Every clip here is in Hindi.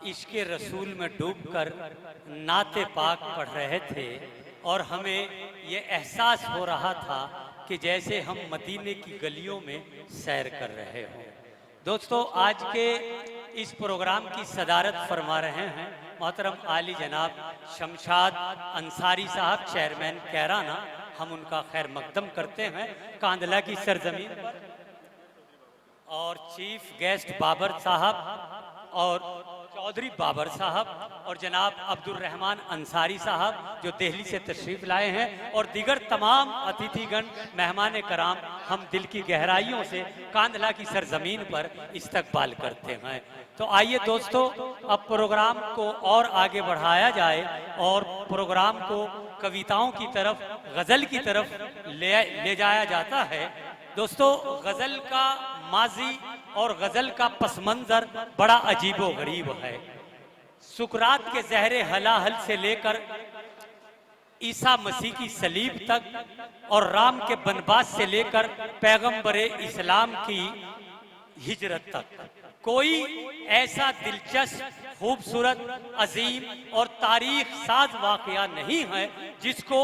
इश्क़ रसूल में डूबकर नाते पाक पढ़ रहे थे और हमें ये एहसास हो रहा था कि जैसे हम मदीने की गलियों में सैर कर रहे हों। दोस्तों, आज के इस प्रोग्राम की सदारत फरमा रहे हैं मोहतरम आली जनाब शमशाद अंसारी साहब, चेयरमैन कैराना। हम उनका खैर मकदम करते हैं कांदला की सरजमीन पर। और चीफ गेस्ट बाबर साहब और चौधरी बाबर साहब और जनाब अब्दुल रहमान अंसारी साहब जो दिल्ली से तशरीफ लाए हैं, और दीगर तमाम अतिथिगण मेहमान कराम, हम दिल की गहराइयों से कांदला की सरजमीन पर इस्तकबाल करते हैं। तो आइए दोस्तों, अब प्रोग्राम को और आगे बढ़ाया जाए और प्रोग्राम को कविताओं की तरफ, गज़ल की तरफ ले जाया जाता है। दोस्तों, गज़ल का माजी और गज़ल का पसमंज़र बड़ा अजीबो गरीब है। सुकरात के ज़हरे हलाहल से लेकर ईसा मसीह की सलीब तक और राम के बनवास से लेकर पैगंबरे इस्लाम की हिजरत तक कोई ऐसा दिलचस्प, खूबसूरत, अजीम और तारीख साज वाक़या नहीं है जिसको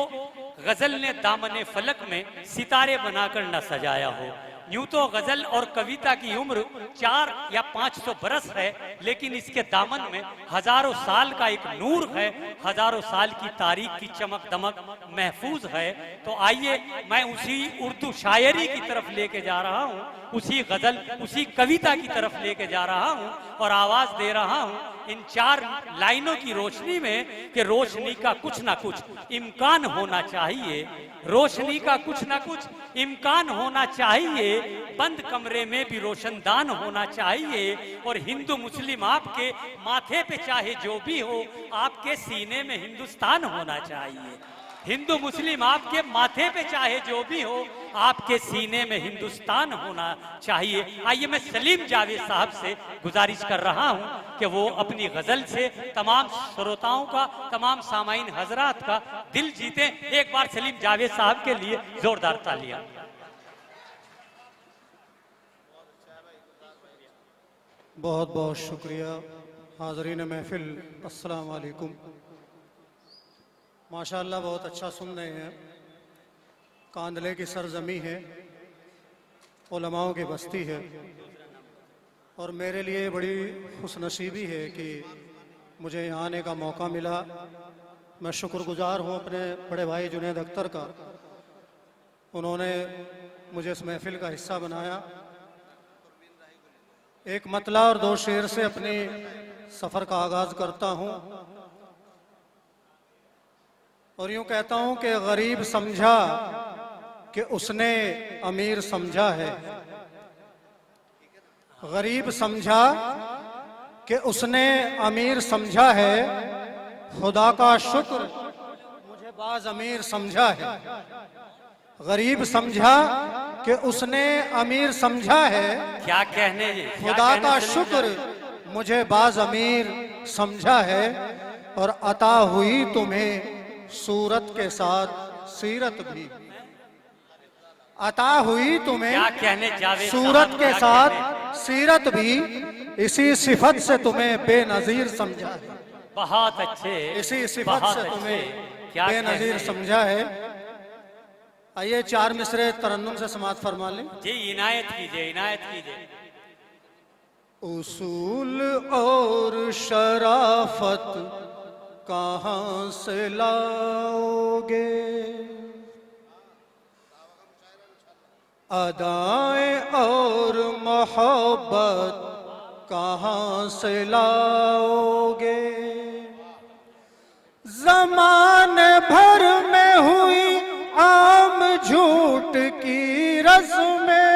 गज़ल ने दामने फलक में सितारे बनाकर न सजाया हो। यूं तो गज़ल और कविता की उम्र 400 या 500 बरस है, लेकिन इसके दामन में हजारों साल का एक नूर है, हजारों साल की तारीख की चमक दमक महफूज है। तो आइए, मैं उसी उर्दू शायरी की तरफ लेके जा रहा हूँ, उसी गज़ल, उसी कविता की तरफ लेके जा रहा हूँ और आवाज़ दे रहा हूँ इन 4 लाइनों की रोशनी में कि रोशनी का कुछ ना कुछ इम्कान होना चाहिए, रोशनी का कुछ ना कुछ इम्कान होना चाहिए, बंद कमरे में भी रोशनदान होना चाहिए, और हिंदू मुस्लिम आपके माथे पे चाहे जो भी हो, आपके सीने में हिंदुस्तान होना चाहिए। हिंदू मुस्लिम आपके माथे पे चाहे जो भी हो, आपके सीने में हिंदुस्तान होना चाहिए। आइए, मैं सलीम जावेद साहब से गुजारिश कर रहा हूं कि वो अपनी गजल से तमाम श्रोताओं का, तमाम सामाईन हजरात का दिल जीते। एक बार सलीम जावेद साहब के लिए जोरदार तालियां। बहुत बहुत शुक्रिया। हाज़रीन महफिल, अस्सलाम वालेकुम। माशाअल्लाह बहुत अच्छा सुन रहे हैं। कांदले की सरजमी है, उलमाओं की बस्ती है, और मेरे लिए बड़ी खुशनसीबी है कि मुझे यहाँ आने का मौका मिला। मैं शुक्रगुजार हूँ अपने बड़े भाई जुनैद अख्तर का, उन्होंने मुझे इस महफिल का हिस्सा बनाया। एक मतला और 2 शेर से अपनी सफ़र का आगाज़ करता हूँ और यूँ कहता हूँ कि गरीब समझा कि उसने अमीर समझा है, गरीब समझा कि उसने अमीर समझा है, खुदा का शुक्र मुझे बाज अमीर समझा है। गरीब समझा कि उसने अमीर समझा है, क्या कहने, खुदा का शुक्र मुझे बाज अमीर समझा है, और अता हुई तुम्हें सूरत के साथ सीरत भी, अता हुई तुम्हें क्या कहने जावेद सूरत साहब, के क्या साथ कहने? सीरत भी, इसी सिफत से तुम्हें बेनजीर समझा है। बहुत अच्छे, इसी सिफत बहुत से अच्छे, तुम्हें क्या बेनजीर कहने? समझा है। आइए 4 मिसरे तरन्नुम से समात फरमा लें। जी, इनायत कीजिए, इनायत कीजिए। उसूल और शराफत कहाँ से लाओगे, अदाएं और मोहब्बत कहाँ से लाओगे, ज़माने भर में हुई आम झूठ की रस्में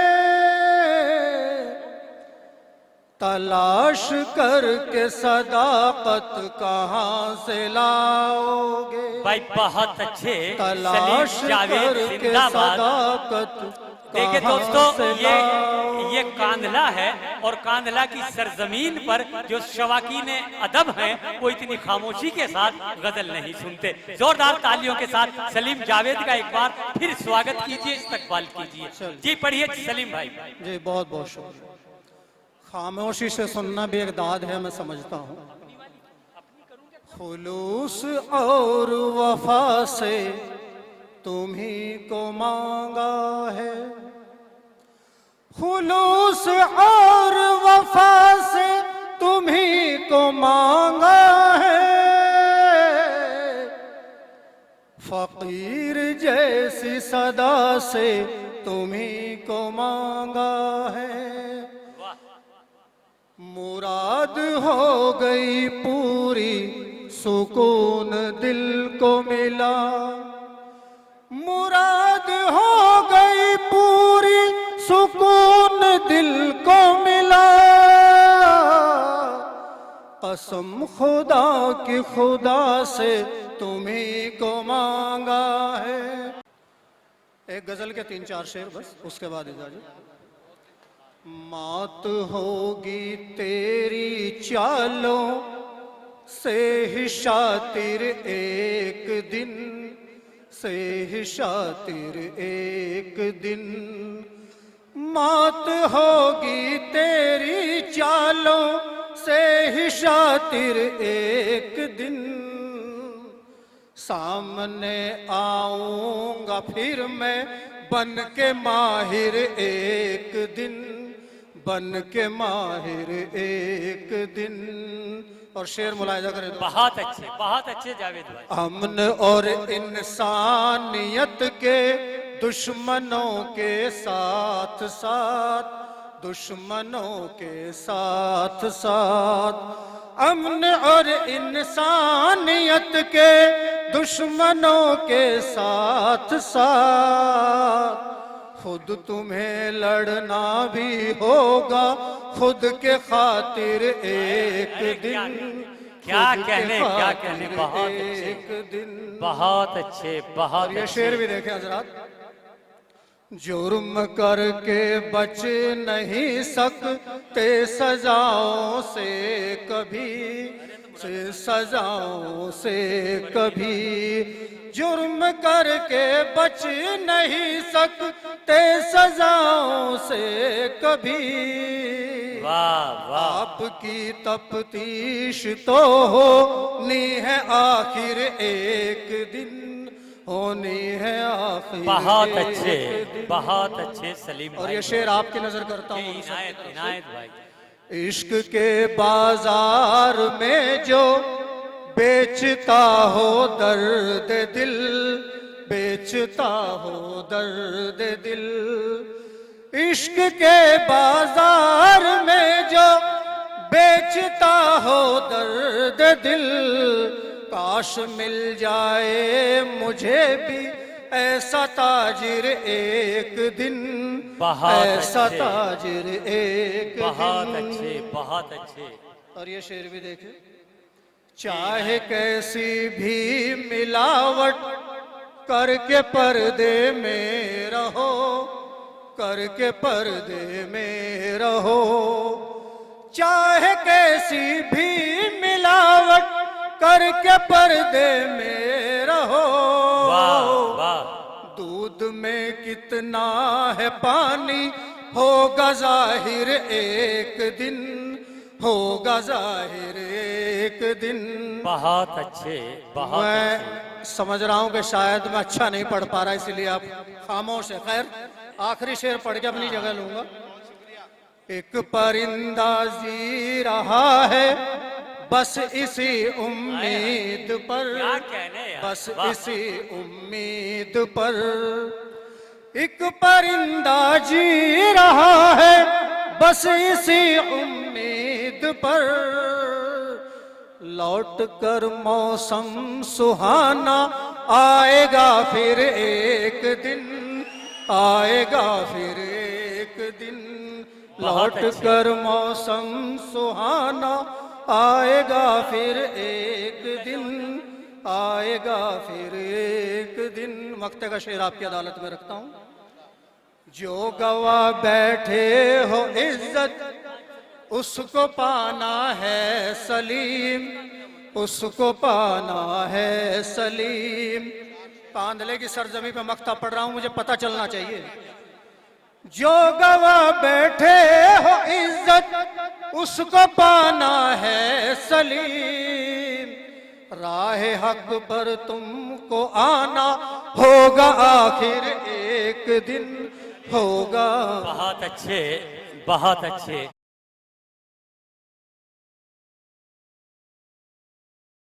तलाश करके सदाकत कहाँ से लाओगे। भाई बहुत अच्छे, तलाश सलीम जावेद करके जिंदाबाद। सदाकत देखिए दोस्तों, ये कांदला है और कांदला की सरजमीन पर जो शवाकीन अदब हैं वो इतनी खामोशी के साथ गजल नहीं सुनते। जोरदार तालियों के साथ सलीम जावेद का एक बार फिर स्वागत कीजिए, इस्तकबाल कीजिए। जी पढ़िए सलीम भाई। जी बहुत बहुत शुक्रिया। खामोशी से सुनना भी एक दाद है, मैं समझता हूँ। खुलूस और वफा से तुम्ही को मांगा है, खुलूस और वफा से तुम्ही को मांगा है, फकीर जैसी सदा से तुम्ही को मांगा है। मुराद हो गई पूरी सुकून दिल को मिला, मुराद हो गई पूरी सुकून दिल को मिला, कसम खुदा की खुदा से तुम्ही को मांगा है। एक गजल के 3-4 शेर बस, उसके बाद इजाजत। मात होगी तेरी चालों से ही शातिर एक दिन, से ही शातिर एक दिन, मात होगी तेरी चालों से ही शातिर एक दिन, सामने आऊंगा फिर मैं बन के माहिर एक दिन, बन के माहिर एक दिन। और शेर मुलाहिजा करें तो बहुत अच्छे जावेद भाई। अमन और इंसानियत के दुश्मनों के साथ साथ, दुश्मनों के साथ साथ, अमन और इंसानियत के दुश्मनों के साथ साथ, खुद तुम्हें लड़ना भी होगा खुद के खातिर एक दिन, क्या कहने बहुत अच्छे, एक दिन। बहुत अच्छे, बहुत ये अच्छे। शेर भी देखें हजरात। जुर्म करके बच नहीं सकते सजाओं से कभी, से सजाओं से कभी, जुर्म करके बच नहीं सकते सजाओं से कभी, वाह वाह। आपकी तफ्तीश तो होनी है आखिर एक दिन, होनी है आखिर बहुत एक अच्छे, दिन। बहुत अच्छे सलीम और भाई। ये शेर आपकी नजर करता ये हूँ। इनायत भाई। इश्क के बाजार में जो बेचता हो दर्द दिल, बेचता हो दर्द दिल, इश्क के बाजार में जो बेचता हो दर्द दिल, काश मिल जाए मुझे भी ऐसा ताजिर एक दिन, बहुत ऐसा अच्छे, ताजिर एक बहुत दिन। अच्छे, बहुत अच्छे। और ये शेर भी देखे, चाहे कैसी भी मिलावट करके पर्दे में रहो, करके पर्दे में रहो, चाहे कैसी भी मिलावट करके पर्दे में रहो, वाह वाह। दूध में कितना है पानी होगा जाहिर एक दिन, होगा जाहिर एक दिन। बहुत अच्छे, बहुत अच्छे। मैं समझ रहा हूं कि शायद मैं अच्छा नहीं पढ़ पा रहा, इसलिए आप खामोश है। खैर आखिरी शेर पढ़ के अपनी जगह लूंगा। एक परिंदा जी रहा है बस इसी उम्मीद पर, क्या कहने यार, बस वाह। इसी उम्मीद पर, एक परिंदा जी रहा है बस इसी उम्मीद पर, लौट कर मौसम सुहाना आएगा फिर एक दिन, आएगा फिर एक दिन, बहुत लौट अच्छे। कर मौसम सुहाना आएगा फिर एक दिन, आएगा फिर एक दिन। वक्त का शेर आपकी अदालत में रखता हूं। जो गवा बैठे हो इज्जत उसको पाना है सलीम, उसको पाना है सलीम। कांधले की सरजमी पे मक्ता पढ़ रहा हूं, मुझे पता चलना चाहिए। जो गवा बैठे हो इज्जत उसको पाना है सलीम, राह हक पर तुमको आना होगा, आखिर एक दिन होगा। बहुत अच्छे